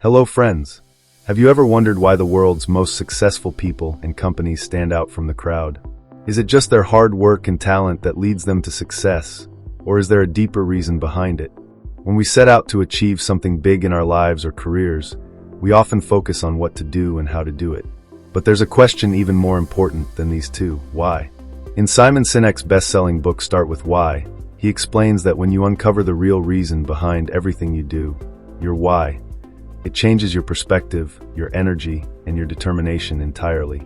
Hello friends! Have you ever wondered why the world's most successful people and companies stand out from the crowd? Is it just their hard work and talent that leads them to success, or is there a deeper reason behind it? When we set out to achieve something big in our lives or careers, we often focus on what to do and how to do it. But there's a question even more important than these two: why? In Simon Sinek's best-selling book Start With Why, he explains that when you uncover the real reason behind everything you do, your why, it changes your perspective, your energy, and your determination entirely.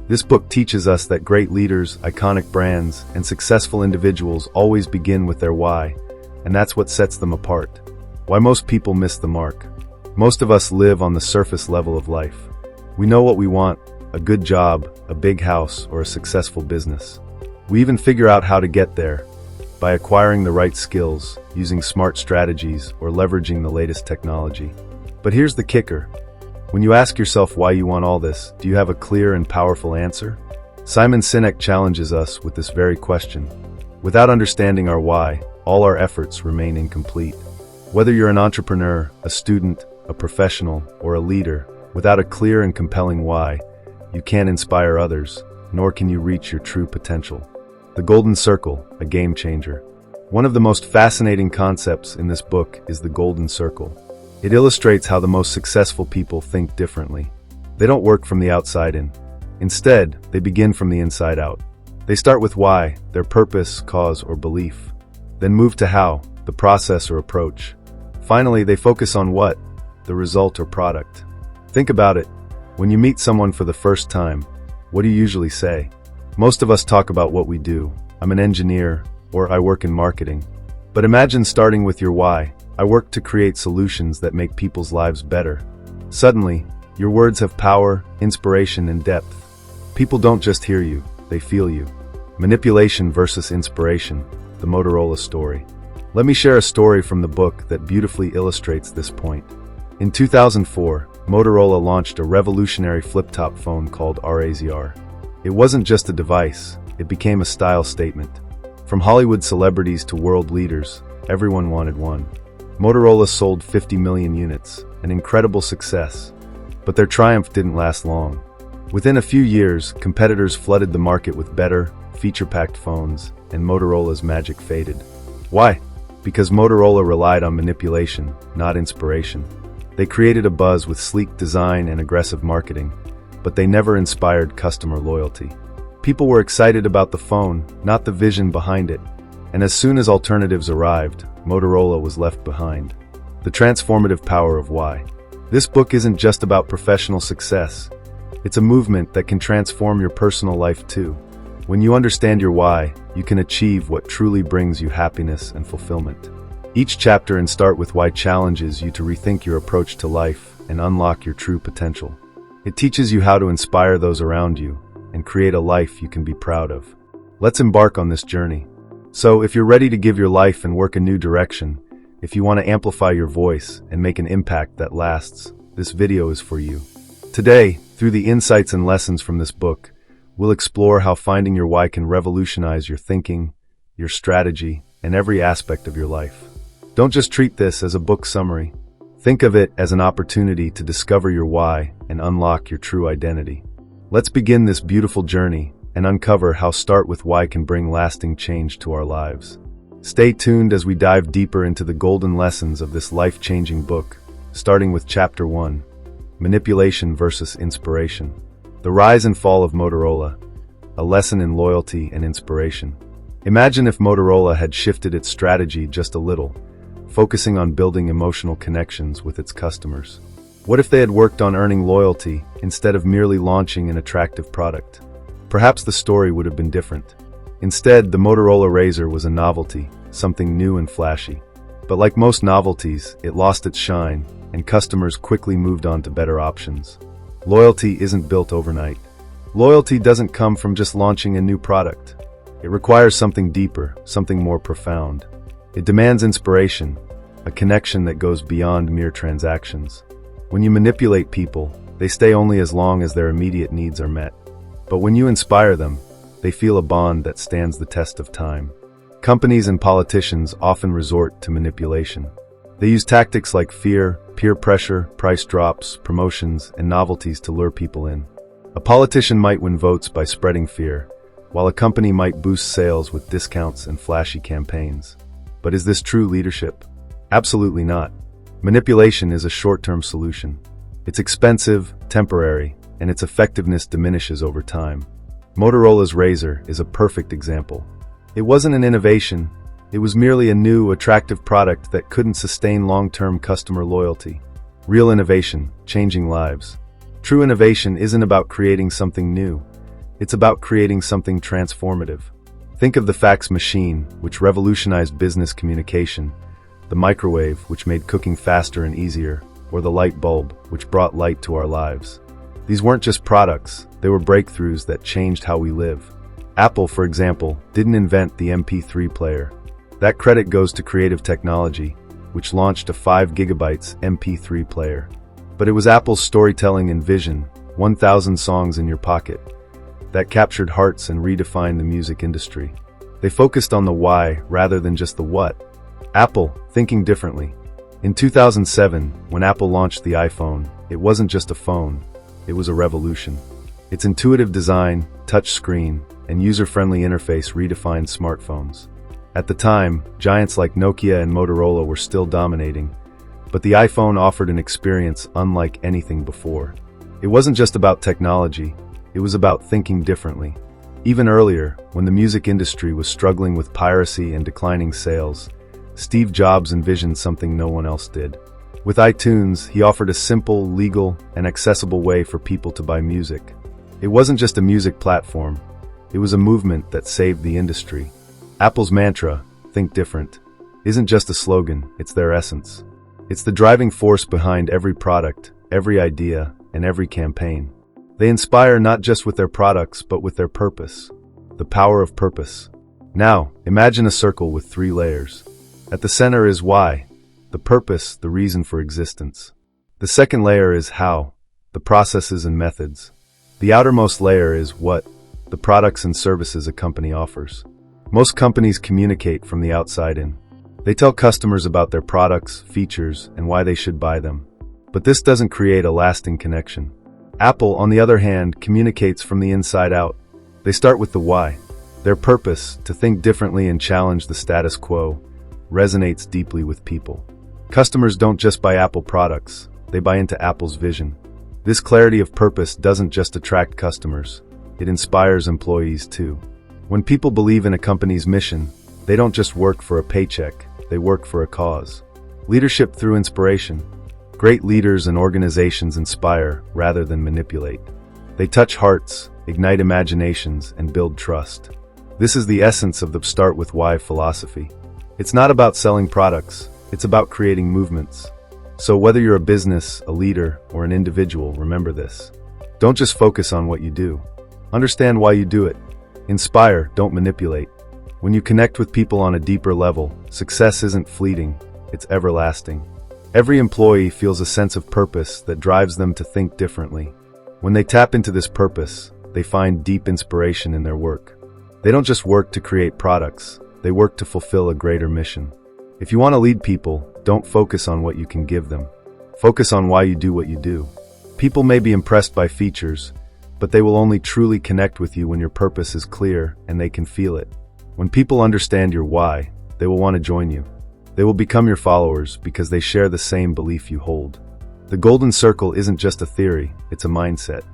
This book teaches us that great leaders, iconic brands, and successful individuals always begin with their why, and that's what sets them apart. Why most people miss the mark. Most of us live on the surface level of life. We know what we want: a good job, a big house, or a successful business. We even figure out how to get there by acquiring the right skills, using smart strategies, or leveraging the latest technology. But here's the kicker. When you ask yourself why you want all this, do you have a clear and powerful answer? Simon Sinek challenges us with this very question. Without understanding our why, all our efforts remain incomplete. Whether you're an entrepreneur, a student, a professional, or a leader, without a clear and compelling why, you can't inspire others, nor can you reach your true potential. The Golden Circle, a game changer. One of the most fascinating concepts in this book is the Golden Circle. It illustrates how the most successful people think differently. They don't work from the outside in. Instead, they begin from the inside out. They start with why, their purpose, cause, or belief. Then move to how, the process or approach. Finally, they focus on what, the result or product. Think about it. When you meet someone for the first time, what do you usually say? Most of us talk about what we do. I'm an engineer, or I work in marketing. But imagine starting with your why. I work to create solutions that make people's lives better. Suddenly, your words have power, inspiration, and depth. People don't just hear you, they feel you. Manipulation versus inspiration, the Motorola story. Let me share a story from the book that beautifully illustrates this point. In 2004, Motorola launched a revolutionary flip-top phone called RAZR. It wasn't just a device, it became a style statement. From Hollywood celebrities to world leaders, everyone wanted one. Motorola sold 50 million units, an incredible success. But their triumph didn't last long. Within a few years, competitors flooded the market with better, feature-packed phones, and Motorola's magic faded. Why? Because Motorola relied on manipulation, not inspiration. They created a buzz with sleek design and aggressive marketing, but they never inspired customer loyalty. People were excited about the phone, not the vision behind it. And as soon as alternatives arrived, Motorola was left behind. The transformative power of why. This book isn't just about professional success. It's a movement that can transform your personal life too. When you understand your why, you can achieve what truly brings you happiness and fulfillment. Each chapter in Start With Why challenges you to rethink your approach to life and unlock your true potential. It teaches you how to inspire those around you and create a life you can be proud of. Let's embark on this journey. So, if you're ready to give your life and work a new direction, if you want to amplify your voice and make an impact that lasts, this video is for you. Today, through the insights and lessons from this book, we'll explore how finding your why can revolutionize your thinking, your strategy, and every aspect of your life. Don't just treat this as a book summary. Think of it as an opportunity to discover your why and unlock your true identity. Let's begin this beautiful journey and uncover how Start With Why can bring lasting change to our lives. Stay tuned as we dive deeper into the golden lessons of this life-changing book, starting with Chapter 1, Manipulation versus Inspiration. The Rise and Fall of Motorola, a lesson in loyalty and inspiration. Imagine if Motorola had shifted its strategy just a little, focusing on building emotional connections with its customers. What if they had worked on earning loyalty instead of merely launching an attractive product? Perhaps the story would have been different. Instead, the Motorola Razr was a novelty, something new and flashy. But like most novelties, it lost its shine, and customers quickly moved on to better options. Loyalty isn't built overnight. Loyalty doesn't come from just launching a new product. It requires something deeper, something more profound. It demands inspiration, a connection that goes beyond mere transactions. When you manipulate people, they stay only as long as their immediate needs are met. But when you inspire them, they feel a bond that stands the test of time. Companies and politicians often resort to manipulation. They use tactics like fear, peer pressure, price drops, promotions, and novelties to lure people in. A politician might win votes by spreading fear, while a company might boost sales with discounts and flashy campaigns. But is this true leadership? Absolutely not. Manipulation is a short-term solution. It's expensive, temporary, and its effectiveness diminishes over time. Motorola's Razr is a perfect example. It wasn't an innovation. It was merely a new, attractive product that couldn't sustain long-term customer loyalty. Real innovation, changing lives. True innovation isn't about creating something new. It's about creating something transformative. Think of the fax machine, which revolutionized business communication, the microwave, which made cooking faster and easier, or the light bulb, which brought light to our lives. These weren't just products, they were breakthroughs that changed how we live. Apple, for example, didn't invent the MP3 player. That credit goes to Creative Technology, which launched a 5 GB MP3 player. But it was Apple's storytelling and vision, 1,000 songs in your pocket, that captured hearts and redefined the music industry. They focused on the why rather than just the what. Apple, thinking differently. In 2007, when Apple launched the iPhone, it wasn't just a phone, it was a revolution. Its intuitive design, touch screen, and user-friendly interface redefined smartphones. At the time, giants like Nokia and Motorola were still dominating, but the iPhone offered an experience unlike anything before. It wasn't just about technology, it was about thinking differently. Even earlier, when the music industry was struggling with piracy and declining sales, Steve Jobs envisioned something no one else did. With iTunes, he offered a simple, legal, and accessible way for people to buy music. It wasn't just a music platform, it was a movement that saved the industry. Apple's mantra, "Think Different," isn't just a slogan, it's their essence. It's the driving force behind every product, every idea, and every campaign. They inspire not just with their products, but with their purpose. The power of purpose. Now, imagine a circle with 3 layers. At the center is why, the purpose, the reason for existence. The second layer is how, the processes and methods. The outermost layer is what, the products and services a company offers. Most companies communicate from the outside in. They tell customers about their products, features, and why they should buy them. But this doesn't create a lasting connection. Apple, on the other hand, communicates from the inside out. They start with the why. Their purpose, to think differently and challenge the status quo, resonates deeply with people. Customers don't just buy Apple products, they buy into Apple's vision. This clarity of purpose doesn't just attract customers, it inspires employees too. When people believe in a company's mission, they don't just work for a paycheck, they work for a cause. Leadership through inspiration. Great leaders and organizations inspire rather than manipulate. They touch hearts, ignite imaginations, and build trust. This is the essence of the Start With Why philosophy. It's not about selling products, it's about creating movements. So whether you're a business, a leader, or an individual, remember this. Don't just focus on what you do. Understand why you do it. Inspire, don't manipulate. When you connect with people on a deeper level, success isn't fleeting, it's everlasting. Every employee feels a sense of purpose that drives them to think differently. When they tap into this purpose, they find deep inspiration in their work. They don't just work to create products, they work to fulfill a greater mission. If you want to lead people, don't focus on what you can give them. Focus on why you do what you do. People may be impressed by features, but they will only truly connect with you when your purpose is clear and they can feel it. When people understand your why, they will want to join you. They will become your followers because they share the same belief you hold. The Golden Circle isn't just a theory, it's a mindset.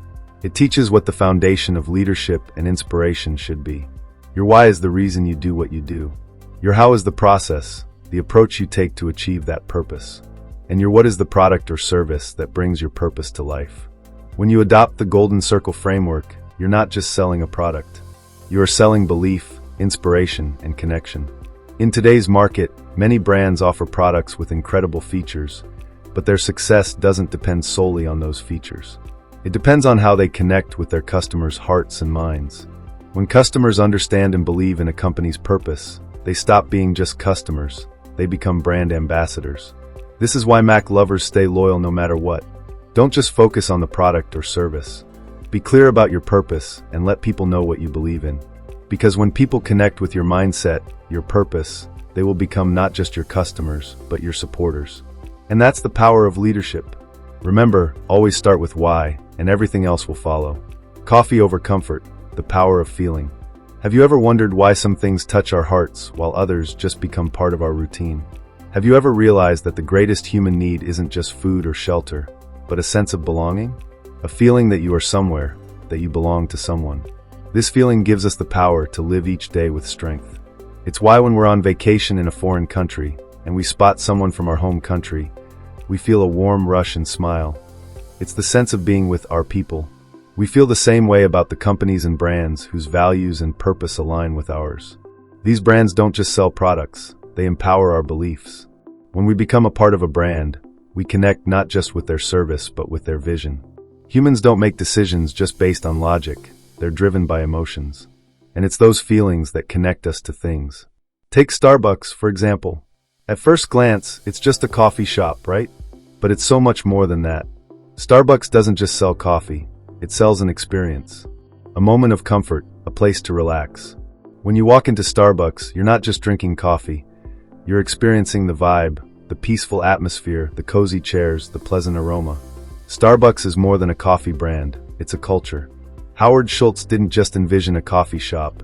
It teaches what the foundation of leadership and inspiration should be. Your why is the reason you do what you do. Your how is the process, the approach you take to achieve that purpose. And your what is the product or service that brings your purpose to life. When you adopt the Golden Circle framework, you're not just selling a product. You are selling belief, inspiration, and connection. In today's market, many brands offer products with incredible features, but their success doesn't depend solely on those features. It depends on how they connect with their customers' hearts and minds. When customers understand and believe in a company's purpose, they stop being just customers, they become brand ambassadors. This is why Mac lovers stay loyal no matter what. Don't just focus on the product or service. Be clear about your purpose and let people know what you believe in. Because when people connect with your mindset, your purpose, they will become not just your customers, but your supporters. And that's the power of leadership. Remember, always start with why, and everything else will follow. Coffee over comfort, the power of feeling. Have you ever wondered why some things touch our hearts while others just become part of our routine? Have you ever realized that the greatest human need isn't just food or shelter, but a sense of belonging? A feeling that you are somewhere, that you belong to someone. This feeling gives us the power to live each day with strength. It's why when we're on vacation in a foreign country, and we spot someone from our home country, we feel a warm rush and smile. It's the sense of being with our people. We feel the same way about the companies and brands whose values and purpose align with ours. These brands don't just sell products, they empower our beliefs. When we become a part of a brand, we connect not just with their service but with their vision. Humans don't make decisions just based on logic, they're driven by emotions. And it's those feelings that connect us to things. Take Starbucks, for example. At first glance, it's just a coffee shop, right? But it's so much more than that. Starbucks doesn't just sell coffee, it sells an experience. A moment of comfort, a place to relax. When you walk into Starbucks, you're not just drinking coffee, you're experiencing the vibe, the peaceful atmosphere, the cozy chairs, the pleasant aroma. Starbucks is more than a coffee brand, it's a culture. Howard Schultz didn't just envision a coffee shop.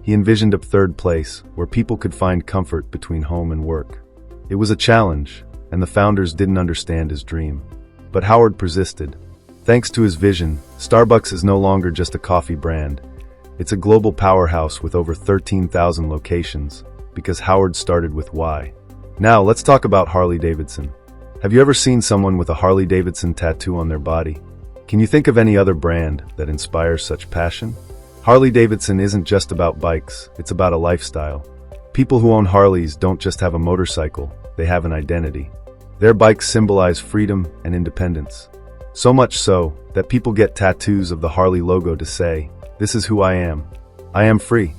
He envisioned a third place where people could find comfort between home and work. It was a challenge, and the founders didn't understand his dream. But Howard persisted. Thanks to his vision, Starbucks is no longer just a coffee brand. It's a global powerhouse with over 13,000 locations, because Howard started with why. Now, let's talk about Harley-Davidson. Have you ever seen someone with a Harley-Davidson tattoo on their body? Can you think of any other brand that inspires such passion? Harley-Davidson isn't just about bikes, it's about a lifestyle. People who own Harleys don't just have a motorcycle, they have an identity. Their bikes symbolize freedom and independence. So much so, that people get tattoos of the Harley logo to say, "This is who I am. I am free."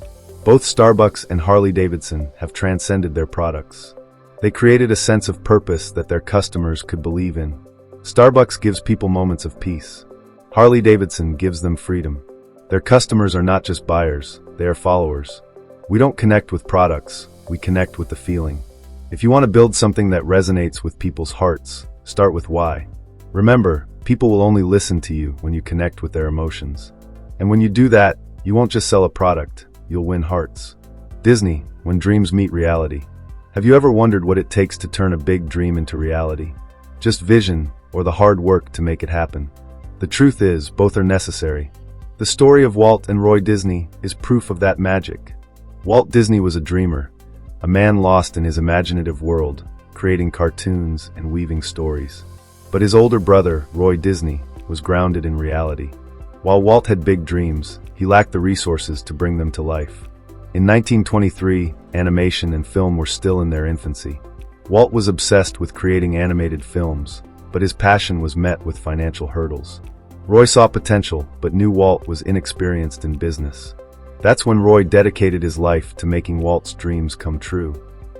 Both Starbucks and Harley-Davidson have transcended their products. They created a sense of purpose that their customers could believe in. Starbucks gives people moments of peace. Harley-Davidson gives them freedom. Their customers are not just buyers, they are followers. We don't connect with products, we connect with the feeling. If you want to build something that resonates with people's hearts, start with why. Remember, people will only listen to you when you connect with their emotions. And when you do that, you won't just sell a product, you'll win hearts. Disney, when dreams meet reality. Have you ever wondered what it takes to turn a big dream into reality? Just vision, or the hard work to make it happen? The truth is, both are necessary. The story of Walt and Roy Disney is proof of that magic. Walt Disney was a dreamer, a man lost in his imaginative world, creating cartoons and weaving stories. But his older brother, Roy Disney, was grounded in reality. While Walt had big dreams, he lacked the resources to bring them to life. In 1923, animation and film were still in their infancy. Walt was obsessed with creating animated films, but his passion was met with financial hurdles. Roy saw potential, but knew Walt was inexperienced in business. That's when Roy dedicated his life to making Walt's dreams come true.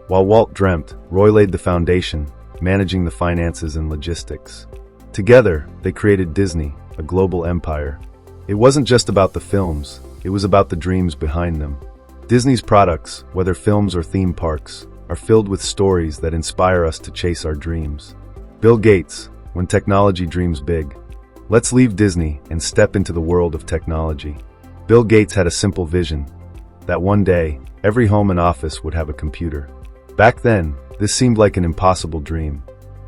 While Walt dreamt, Roy laid the foundation, managing the finances and logistics. Together, they created Disney, a global empire. It wasn't just about the films, it was about the dreams behind them. Disney's products, whether films or theme parks, are filled with stories that inspire us to chase our dreams. Bill Gates, when technology dreams big. Let's leave Disney and step into the world of technology. Bill Gates had a simple vision, that one day, every home and office would have a computer. Back then, this seemed like an impossible dream.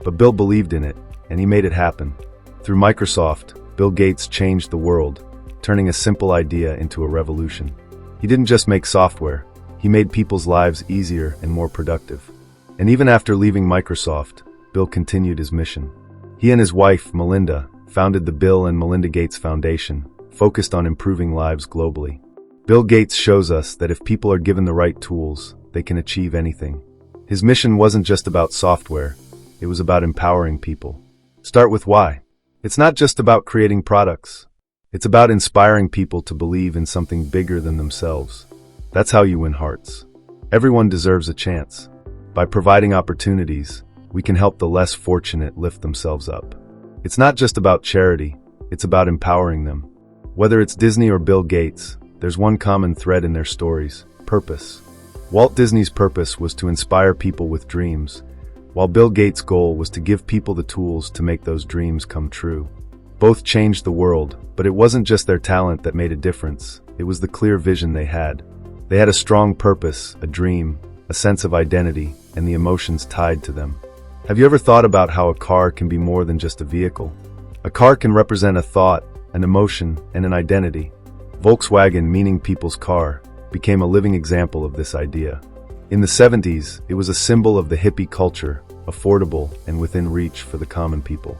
But Bill believed in it, and he made it happen. Through Microsoft, Bill Gates changed the world, turning a simple idea into a revolution. He didn't just make software, he made people's lives easier and more productive. And even after leaving Microsoft, Bill continued his mission. He and his wife, Melinda, founded the Bill and Melinda Gates Foundation, focused on improving lives globally. Bill Gates shows us that if people are given the right tools, they can achieve anything. His mission wasn't just about software, it was about empowering people. Start with why. It's not just about creating products. It's about inspiring people to believe in something bigger than themselves. That's how you win hearts. Everyone deserves a chance. By providing opportunities, we can help the less fortunate lift themselves up. It's not just about charity, it's about empowering them. Whether it's Disney or Bill Gates, there's one common thread in their stories: purpose. Walt Disney's purpose was to inspire people with dreams, while Bill Gates' goal was to give people the tools to make those dreams come true. Both changed the world, but it wasn't just their talent that made a difference, it was the clear vision they had. They had a strong purpose, a dream, a sense of identity, and the emotions tied to them. Have you ever thought about how a car can be more than just a vehicle? A car can represent a thought, an emotion, and an identity. Volkswagen, meaning people's car, became a living example of this idea. In the 70s, it was a symbol of the hippie culture, affordable and within reach for the common people.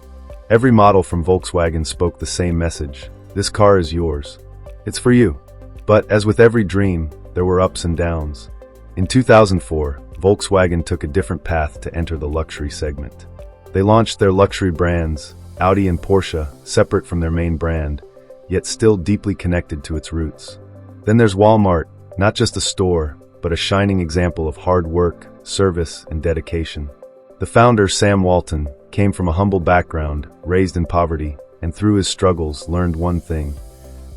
Every model from Volkswagen spoke the same message: this car is yours. It's for you. But as with every dream, there were ups and downs. In 2004, Volkswagen took a different path to enter the luxury segment. They launched their luxury brands, Audi and Porsche, separate from their main brand, yet still deeply connected to its roots. Then there's Walmart, not just a store, but a shining example of hard work, service, and dedication. The founder, Sam Walton, came from a humble background, raised in poverty, and through his struggles learned one thing: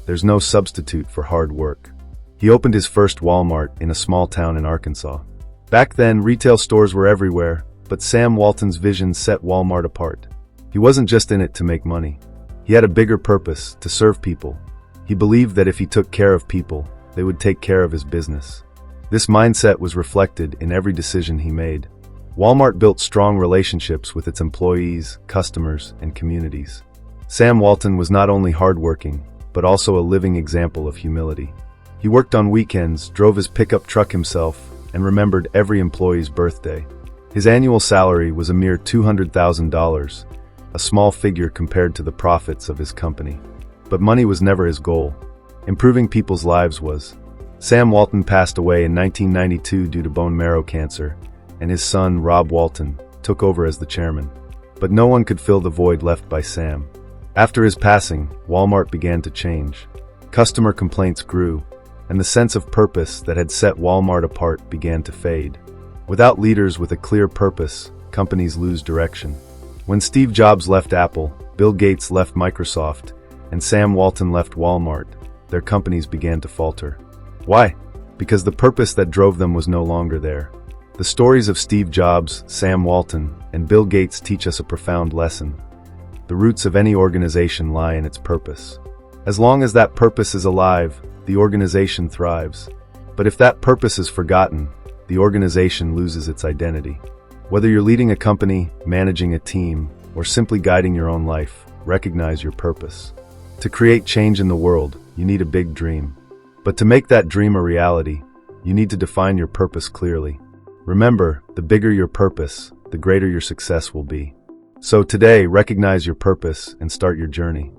there's no substitute for hard work. He opened his first Walmart in a small town in Arkansas. Back then, retail stores were everywhere, but Sam Walton's vision set Walmart apart. He wasn't just in it to make money. He had a bigger purpose: to serve people. He believed that if he took care of people, they would take care of his business. This mindset was reflected in every decision he made. Walmart built strong relationships with its employees, customers, and communities. Sam Walton was not only hardworking, but also a living example of humility. He worked on weekends, drove his pickup truck himself, and remembered every employee's birthday. His annual salary was a mere $200,000, a small figure compared to the profits of his company. But money was never his goal. Improving people's lives was. Sam Walton passed away in 1992 due to bone marrow cancer, and his son, Rob Walton, took over as the chairman. But no one could fill the void left by Sam. After his passing, Walmart began to change. Customer complaints grew, and the sense of purpose that had set Walmart apart began to fade. Without leaders with a clear purpose, companies lose direction. When Steve Jobs left Apple, Bill Gates left Microsoft, and Sam Walton left Walmart, their companies began to falter. Why? Because the purpose that drove them was no longer there. The stories of Steve Jobs, Sam Walton, and Bill Gates teach us a profound lesson. The roots of any organization lie in its purpose. As long as that purpose is alive, the organization thrives. But if that purpose is forgotten, the organization loses its identity. Whether you're leading a company, managing a team, or simply guiding your own life, recognize your purpose. To create change in the world, you need a big dream. But to make that dream a reality, you need to define your purpose clearly. Remember, the bigger your purpose, the greater your success will be. So today, recognize your purpose and start your journey.